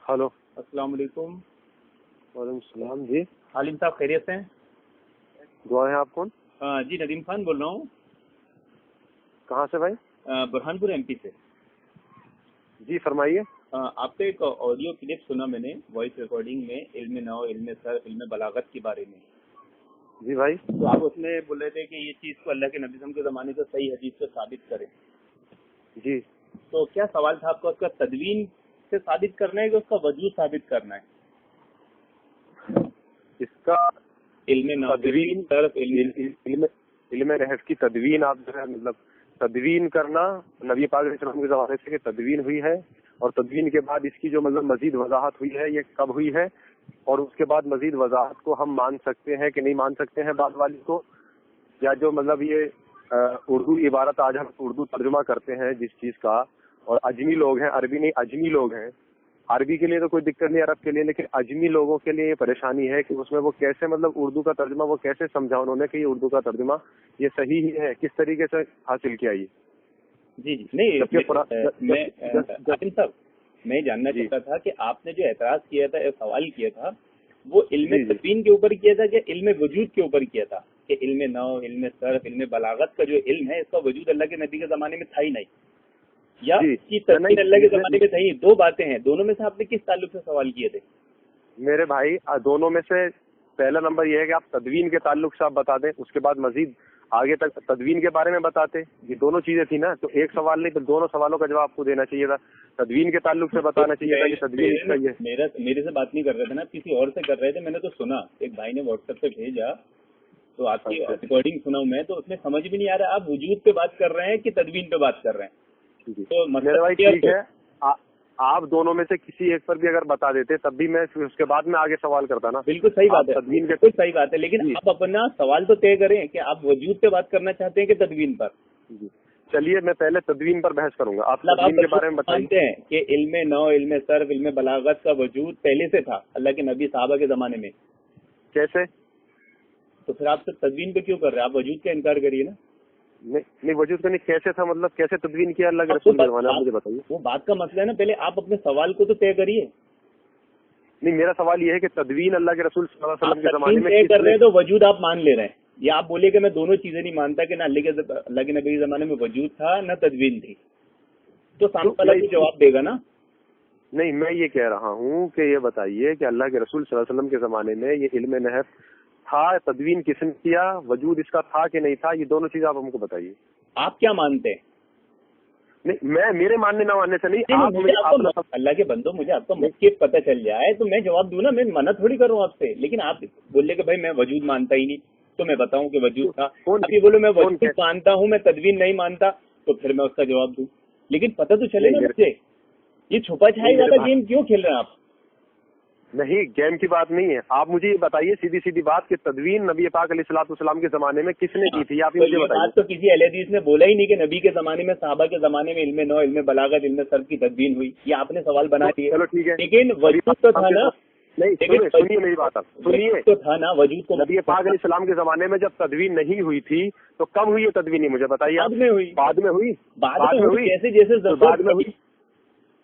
Hello, السلام علیکم۔ وعلیکم السلام۔ جی عالم صاحب خیریت سے ہیں؟ دعا ہے۔ آپ کون؟ جی ندیم خان بول رہا ہوں، کہاں سے بھائی؟ برہان پور MP سے۔ جی فرمائیے۔ آپ کا ایک آڈیو کلپ سنا میں نے وائس ریکارڈنگ میں، علم نو، علم صرف، علم بلاغت کے بارے میں۔ جی بھائی، تو آپ اس میں بول رہے تھے کہ یہ چیز کو اللہ کے نبی صلی اللہ علیہ وسلم کے زمانے سے صحیح حدیث سے ثابت کریں۔ جی تو کیا سوال تھا آپ کا، اس کا تدوین سے ثابت کرنا ہے کہ اس کا وجود ثابت کرنا ہے؟ اس کا علم نو، تدوین، صرف، علم نحو کی تدوین، آپ جو ہے مطلب تدوین کرنا نبی پاک علیہ السلام کے زمانے سے کہ تدوین ہوئی ہے، اور تدوین کے بعد اس کی جو مطلب مزید وضاحت ہوئی ہے یہ کب ہوئی ہے، اور اس کے بعد مزید وضاحت کو ہم مان سکتے ہیں کہ نہیں مان سکتے ہیں بعد والی کو، یا جو مطلب یہ اردو عبارت آج ہم اردو ترجمہ کرتے ہیں جس چیز کا، اور اجمی لوگ ہیں، عربی نہیں اجمی لوگ ہیں، عربی کے لیے تو کوئی دقت نہیں عرب کے لیے، لیکن اجمی لوگوں کے لیے یہ پریشانی ہے کہ اس میں وہ کیسے مطلب اردو کا ترجمہ وہ کیسے سمجھا انہوں نے کہ یہ اردو کا ترجمہ یہ صحیح ہی ہے، کس طریقے سے حاصل کیا یہ؟ جی نہیں صاحب، میں جاننا چاہتا تھا کہ آپ نے جو اعتراض کیا تھا، سوال کیا تھا، وہ علم تدوین کے اوپر کیا تھا کہ علم وجود کے اوپر کیا تھا؟ کہ علم نو، علم صرف، علم بلاغت کا جو علم ہے اس کا وجود اللہ کے نبی کے زمانے میں تھا ہی نہیں، یا اس کی تدوین اللہ کے زمانے میں تھا ہی؟ دو باتیں ہیں، دونوں میں سے آپ نے کس تعلق سے سوال کیے تھے؟ میرے بھائی دونوں میں سے پہلا نمبر یہ ہے کہ آپ تدوین کے تعلق سے آپ بتا دیں، اس کے بعد مزید آگے تک تدوین کے بارے میں بتاتے، یہ دونوں چیزیں تھی نا، تو ایک سوال نہیں پھر دونوں سوالوں کا جواب آپ کو دینا چاہیے تھا، تدوین کے تعلق سے بتانا چاہیے تھا کہ تدوین میرے سے بات نہیں کر رہے تھے نا، کسی اور سے کر رہے تھے، میں نے تو سنا، ایک بھائی نے واٹس ایپ پہ بھیجا تو آپ کی ریکارڈنگ سنا میں، تو اس میں سمجھ بھی نہیں آ رہا آپ وجود پہ بات کر رہے ہیں کہ تدوین پہ بات کر رہے ہیں؟ تو میرے بھائی ٹھیک ہے، آپ دونوں میں سے کسی ایک پر بھی اگر بتا دیتے تب بھی میں اس کے بعد میں آگے سوال کرتا نا۔ بالکل صحیح بات ہے، بالکل صحیح بات ہے، لیکن آپ اپنا سوال تو طے کریں کہ آپ وجود پہ بات کرنا چاہتے ہیں کہ تدوین پر؟ چلیے میں پہلے تدوین پر بحث کروں گا، آپ تدوین کے بارے میں مانتے ہیں کہ علم نو، علم صرف، علم بلاغت کا وجود پہلے سے تھا اللہ کے نبی صحابہ کے زمانے میں؟ کیسے؟ تو پھر آپ تدوین پہ کیوں کر رہے ہیں؟ آپ وجود کا انکار کریے نا۔ نہیں وجود کا نہیں، کیسے تھا مطلب کیسے تدوین کیا اللہ کے رسول کے زمانے میں، مجھے بتائیے۔ وہ بات کا مسئلہ ہے نا، پہلے آپ اپنے سوال کو تو طے کریے۔ نہیں میرا سوال یہ ہے کہ تدوین اللہ کے رسول صلی اللہ علیہ وسلم کے زمانے میں طے کر رہے ہیں تو وجود آپ مان لے رہے ہیں، یا آپ بولے کہ میں دونوں چیزیں نہیں مانتا کہ نہ اللہ کے نبی کے زمانے میں وجود تھا نہ تدوین تھی، تو سامنے والا بھی جواب دے گا نا۔ نہیں میں یہ کہہ رہا ہوں کہ یہ بتائیے کہ اللہ کے رسول صلی اللہ علیہ وسلم کے زمانے میں یہ علم نحو تھا، تدوین کس نے کیا، وجود اس کا تھا کہ نہیں تھا، یہ دونوں چیزیں آپ ہم کو بتائیے۔ آپ کیا مانتے ہیں؟ نہیں میں میرے ماننے نہ ماننے سے نہیں، اللہ کے بندو مجھے آپ کا موقف پتہ چل جائے تو میں جواب دوں نا، میں منع تھوڑی کروں آپ سے، لیکن آپ بولے کہ بھائی میں وجود مانتا ہی نہیں تو میں بتاؤں کہ وجود تھا، ابھی بولو میں وجود مانتا ہوں میں تدوین نہیں مانتا تو پھر میں اس کا جواب دوں، لیکن پتہ تو چلے نا مجھے، یہ چھپا چھپائی والا گیم کیوں کھیل رہے ہیں آپ؟ نہیں گیم کی بات نہیں ہے، آپ مجھے یہ بتائیے سیدھی سیدھی بات کہ تدوین نبی پاک علیہ الصلوۃ والسلام کے زمانے میں کس نے کی تھی، آپ مجھے بتائیے۔ بات تو کسی اہل حدیث نے بولا ہی نہیں کہ نبی کے زمانے میں، صحابہ کے زمانے میں علم نو، علم بلاغت، علم صرف کی تدوین ہوئی، یہ آپ نے سوال بنا دیا۔ چلو ٹھیک ہے، لیکن وجود تو تھا نا۔ نہیں سنیے میری بات، آپ سنیے تو تھا نا وجود کو، نبی پاک علیہ السلام کے زمانے میں جب تدوین نہیں ہوئی تھی تو کب ہوئی ہے تدوین، مجھے بتائیے۔ بعد میں ہوئی، بعد میں ہوئی، بعد میں ہوئی، جیسے جیسے بعد میں ہوئی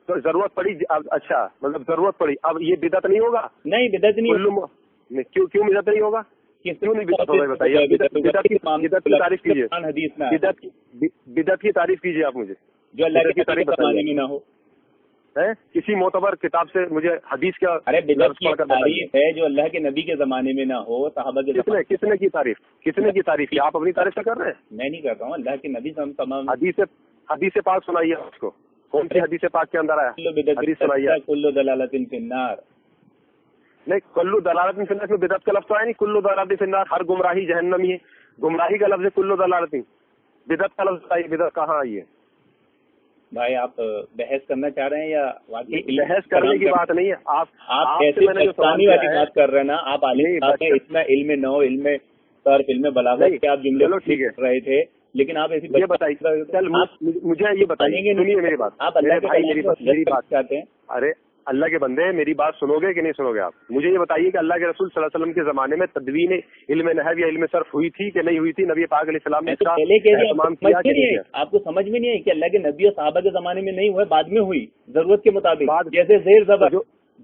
تو ضرورت پڑی، اچھا مطلب ضرورت پڑی، اب یہ بدعت نہیں ہوگا؟ نہیں بدعت نہیں، کیوں بدعت نہیں ہوگا؟ کیوں نہیں بدعت ہوگا بتائیے؟ بدعت کی تعریف کیجیے، بدعت کی تعریف کیجیے آپ مجھے، جو اللہ کے تعریف زمانے میں نہ ہو، کسی معتبر کتاب سے مجھے حدیث کا۔ ارے بدعت کی تعریف ہے جو اللہ کے نبی کے زمانے میں نہ ہو، صحابہ کے کس نے کی تعریف، کس نے کی تعریف کی؟ آپ اپنی تعریف سے کر رہے ہیں؟ میں نہیں کر رہا ہوں، اللہ کے نبی سے ہم تمام حدیث پاک سنائیے اس کو، کون سی حدیث پاک کے اندر آیا حدیث سنائیے۔ کلو دلالت فی النار، نہیں کلو دلالت فی النار میں بدعت کا لفظ تو ہے نہیں، کلو دلالت فی النار، ہر گمراہی جہنمی ہے، گمراہی کا لفظ ہے کلو دلالت، بدعت کا لفظ آئی، بدعت کہاں آئی ہے؟ بھائی آپ بحث کرنا چاہ رہے ہیں یا واقعی بحث کرنے کی بات نہیں ہے، آپ ایسی پاکستانی والی بات کر رہے ہیں نا، آپ اتنا علم نو، علم صرف، علم بلاغت کے آپ جملے کر رہے تھے، لیکن آپ ایسی یہ بتائیے، مجھے یہ بتائیے، سنیے میری بات، آپ اللہ میری بات چاہتے ہیں؟ ارے اللہ کے بندے میری بات سنو گے کہ نہیں سنو گے؟ آپ مجھے یہ بتائیے کہ اللہ کے رسول صلی اللہ علیہ وسلم کے زمانے میں تدوین علم نحو یا علم صرف ہوئی تھی کہ نہیں ہوئی تھی؟ نبی پاک علیہ السلام نے اس کا اہتمام کیا کہ نہیں؟ آپ کو سمجھ میں نہیں ہے کہ اللہ کے نبی اور صحابہ کے زمانے میں نہیں ہوئے، بعد میں ہوئی ضرورت کے مطابق، جیسے زیر زبر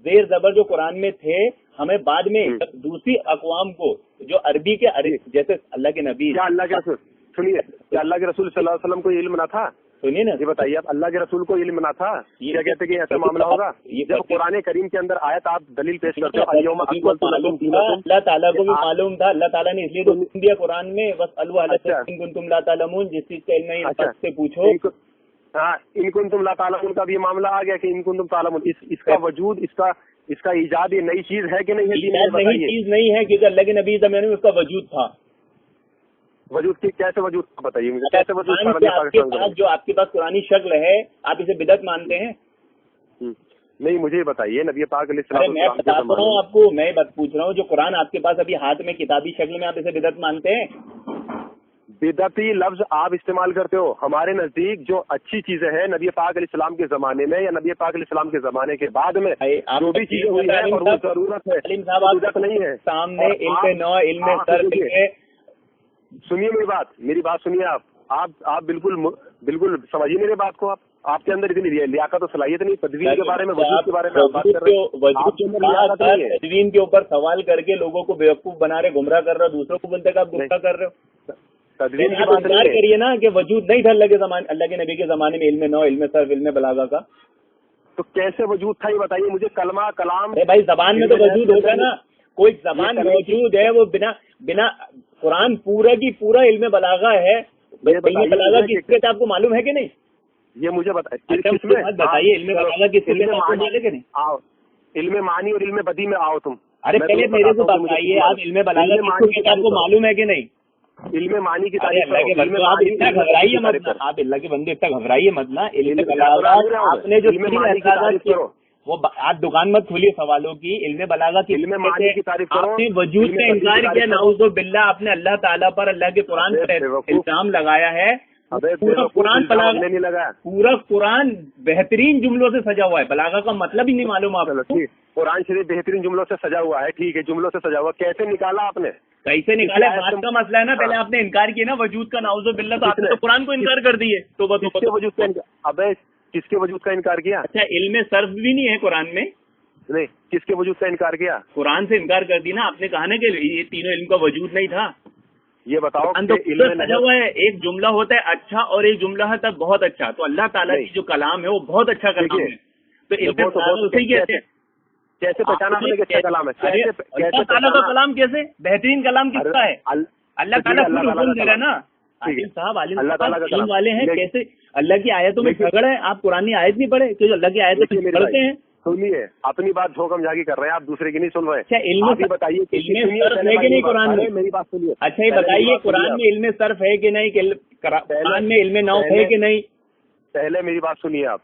زیر زبر جو قرآن میں تھے ہمیں بعد میں دوسری اقوام کو جو عربی کے جیسے اللہ کے نبی، کیا اللہ کے رسول، سنیے، کیا اللہ کے رسول صلی اللہ علیہ وسلم کو علم نہ تھا؟ سنیے نا، یہ بتائیے آپ، اللہ کے رسول کو علم نہ تھا؟ کیا کہتے کہ ایسا معاملہ ہوگا؟ جب قرآن کریم کے اندر آیت آپ دلیل پیش کرتے ہو، اللہ تعالیٰ کو بھی معلوم تھا، اللہ تعالیٰ نے اس لیے تو دیا قرآن میں بس تم لا تعلمون، جس چیز کا علم نہیں سے پوچھو. ہاں، ان کنتم لا تعلمون کا بھی یہ معاملہ آ گیا کہ ان کنتم تعلمون، اس کا وجود، اس کا ایجاد یہ نئی چیز ہے کہ نہیں ہے؟ نئی چیز نہیں ہے، کیونکہ اللہ کے نبی زمانے میں اس کا وجود تھا. وجود کی کیسے وجود بتائیے مجھے، کیسے وجود تھا؟ جو آپ کے پاس قرآنی شکل ہے آپ اسے بدعت مانتے ہیں؟ نہیں، مجھے بتائیے نبی پاک علیہ السلام. میں بتاتا ہوں آپ کو، میں پوچھ رہا ہوں جو قرآن آپ کے پاس ابھی ہاتھ میں کتابی شکل میں آپ اسے بدعت مانتے ہیں؟ بدعتی لفظ آپ استعمال کرتے ہو. ہمارے نزدیک جو اچھی چیزیں ہیں نبی پاک علیہ السلام کے زمانے میں یا نبی پاک علیہ السلام کے زمانے کے بعد میں جو بھی چیزیں ہوئی ہیں اور وہ ضرورت ہے، بدعت نہیں ہے. سامنے علم نو، علم صرف ہے. سنیے میری بات سنیے. آپ بالکل سمجھیے میری بات کو. آپ کے اندر اتنی لیاقت و صلاحیت نہیں تدوین کے بارے میں، وجود کے بارے میں آپ بات کر رہے ہیں. تدوین کے اوپر سوال کر کے لوگوں کو بیوقوف بنا رہے، گمراہ کر رہے ہو، دوسروں کو بولتے کہ آپ گمراہ کر رہے ہو. تدوین کی بات کریے نا کہ وجود نہیں تھا اللہ کے نبی کے زمانے میں علم نو، علم صرف، علم بلاغہ کا. تو کیسے وجود تھا یہ بتائیے مجھے. کلمہ کلام بھائی زبان میں تو وجود ہوگا نا، کوئی زبان موجود ہے، وہ بنا قرآن پورا کی پورا علم بلاغہ ہے. علم بلاغہ کس کے آپ کو معلوم ہے کہ نہیں؟ یہ مجھے بتائیے، علم بلاغہ کس کے معلوم کہ نہیں؟ علم معنی اور علم بدی میں آؤ تم. ارے پہلے میرے کو بتائیے آپ علم بلاغہ آپ کو معلوم ہے کہ نہیں؟ علم مانی کی تعریف آپ اتنا گھبرائیے مت، آپ اللہ کے بندے اتنا گھبرائیے مت نا. علم بلاغہ آپ نے جو وہ آپ دکان مت کھولیے سوالوں کی. علم بلاغہ کی علم مانی کی تعریف کرو. آپ نے وجود کا انکار کیا، نعوذ باللہ. آپ نے اللہ تعالیٰ پر، اللہ کے قرآن پر الزام لگایا ہے. پورا قرآن بہترین جملوں سے سجا ہوا ہے. بلاغہ کا مطلب ہی نہیں معلوم آپ کو. قرآن شریف بہترین جملوں سے سجا ہوا ہے، ٹھیک ہے، جملوں سے سجا ہوا. کیسے نکالا آپ نے؟ کیسے نکالا بات کا مسئلہ ہے نا. پہلے آپ نے انکار کیا نا وجود کا، نعوذ باللہ. تو آپ نے تو قرآن کو انکار کر دیے. تو وجود کا ابے کس کے وجود کا انکار کیا؟ اچھا، علم صرف بھی نہیں ہے قرآن میں؟ نہیں، کس کے وجود کا انکار کیا؟ قرآن سے انکار کر دی نا آپ نے. کہا نا کہ یہ تینوں علم کا وجود نہیں تھا. یہ بتاؤ سجا ہوا ہے. ایک جملہ ہوتا ہے اچھا اور ایک جملہ ہوتا ہے بہت اچھا. تو اللہ تعالیٰ کی جو کلام ہے وہ بہت اچھا کلام ہے. تو علم صحیح کہتے ہیں. کیسے پہچانا کہ اچھا کلام ہے؟ اللہ تعالیٰ کا کلام کیسے بہترین کلام کس کا ہے؟ اللہ تعالیٰ حکم دے رہا ہے نا. عالم صاحب علم والے ہیں، کیسے اللہ کی آیتوں میں جھگڑ ہے؟ آپ قرآن آیت نہیں پڑھے کہ اللہ کی آیتیں پڑھتے ہیں؟ سنیے، اپنی بات جھوکم جھاقی کر رہے ہیں آپ، دوسرے کی نہیں سن رہے. اچھا، علم بتائیے ہے کہ نہیں قرآن میں؟ میری بات سنیے. اچھا یہ بتائیے قرآن میں علم صرف ہے کہ نہیں؟ قرآن میں علم نو ہے کہ نہیں؟ پہلے میری بات سنیے آپ.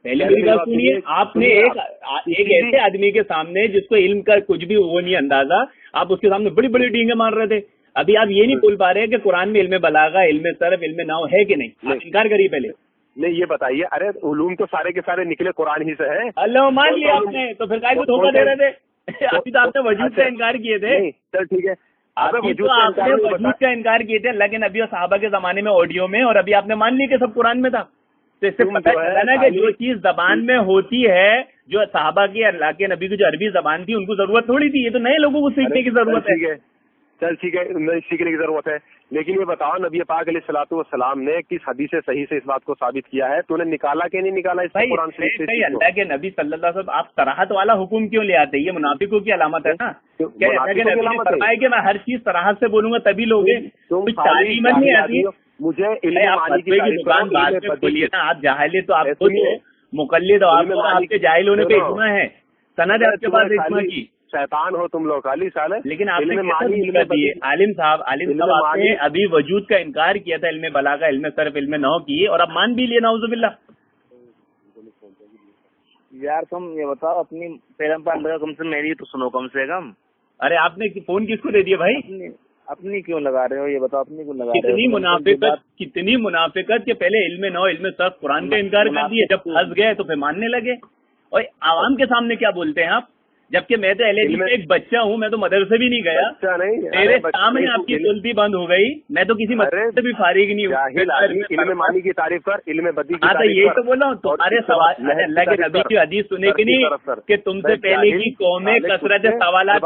پہلے میری بات سنیے. آپ نے ایک ایسے آدمی کے سامنے جس کو علم کا کچھ بھی وہ نہیں اندازہ، آپ اس کے سامنے بڑی بڑی ڈینگیں مار رہے تھے. ابھی آپ یہ نہیں بول پا رہے کہ قرآن میں علم بلاغہ، علم صرف، علم نو ہے کہ نہیں؟ انکار کریے پہلے. نہیں، یہ بتائیے. ارے علوم تو سارے کے سارے نکلے قرآن ہی سے ہے. اللہ مان لیا آپ نے، تو پھر کائے کو دھوکہ دے رہے تھے؟ ابھی تو آپ نے وجود کا انکار کیے تھے. چل ٹھیک ہے، آپ نے وجود کا انکار کیے تھے اللہ کے نبی اور صحابہ کے زمانے میں آڈیو میں، اور ابھی آپ نے مان لی کہ سب قرآن میں تھا. تو اس سے پتہ چلا نا کہ جو چیز زبان میں ہوتی ہے، جو صحابہ کی اللہ کے نبی کی جو عربی زبان تھی ان کو ضرورت تھوڑی تھی. یہ تو نئے لوگوں کو سیکھنے کی ضرورت ہے. چل ٹھیک ہے، سیکھنے کی ضرورت ہے. لیکن یہ بتاؤ نبی پاک علیہ الصلوۃ والسلام نے کس حدیث صحیح سے اس بات کو ثابت کیا ہے؟ تو نے نکالا کہ نہیں نکالا اس قرآن شریف سے؟ اللہ کے نبی صلی اللہ علیہ وسلم آپ صراحت والا حکم کیوں لے آتے؟ یہ منافقوں کی علامت ہے نا. کیا اللہ کے نبی نے فرمایا کہ میں ہر چیز صراحت سے بولوں گا تبھی لوگ ہیں؟ تعلیم نہیں آتی مجھے. آپ جاہل تو آپ کو مقلد ہو، آپ کے جاہل ہونے پہ اجماع ہے، سند ہے آپ کے پاس اجماع کی. شیطان ہو تم لوگ علی سال. لیکن آپ نے عالم صاحب آپ نے ابھی وجود کا انکار کیا تھا علم بلاغہ، علم صرف، علم نحو کی، اور اب مان بھی لیے نعوذ باللہ. یار تم یہ بتاؤ اپنی پیغمبر کم سے میری تو سنو کم سے کم. ارے آپ نے فون کس کو دے دیا بھائی؟ اپنی کیوں لگا رہے ہو یہ بتاؤ، اپنی کیوں لگا رہے ہو؟ کتنی منافقت کہ پہلے علم نحو، علم صرف، قرآن کا انکار کر دیا، جب پھنس گئے تو پھر ماننے لگے. اور عوام کے سامنے کیا بولتے ہیں آپ جبکہ میں تو LAG کا ایک بچہ ہوں, میں تو مدرسے بھی نہیں گیا. بچہ نہیں, میرے سامنے آپ کی سلطی بند ہو گئی, میں تو کسی مدرسے سے بھی فارغ نہیں ہوں. علم مانی کی تعریف کر, علم بدی کی ہاں تو تعریف یہی کر. تو بول رہا ہوں, تمہارے سوال اللہ کے نبی کی حدیث سنے کی نہیں کہ تم سے پہلے کی قومیں کثرت سوالات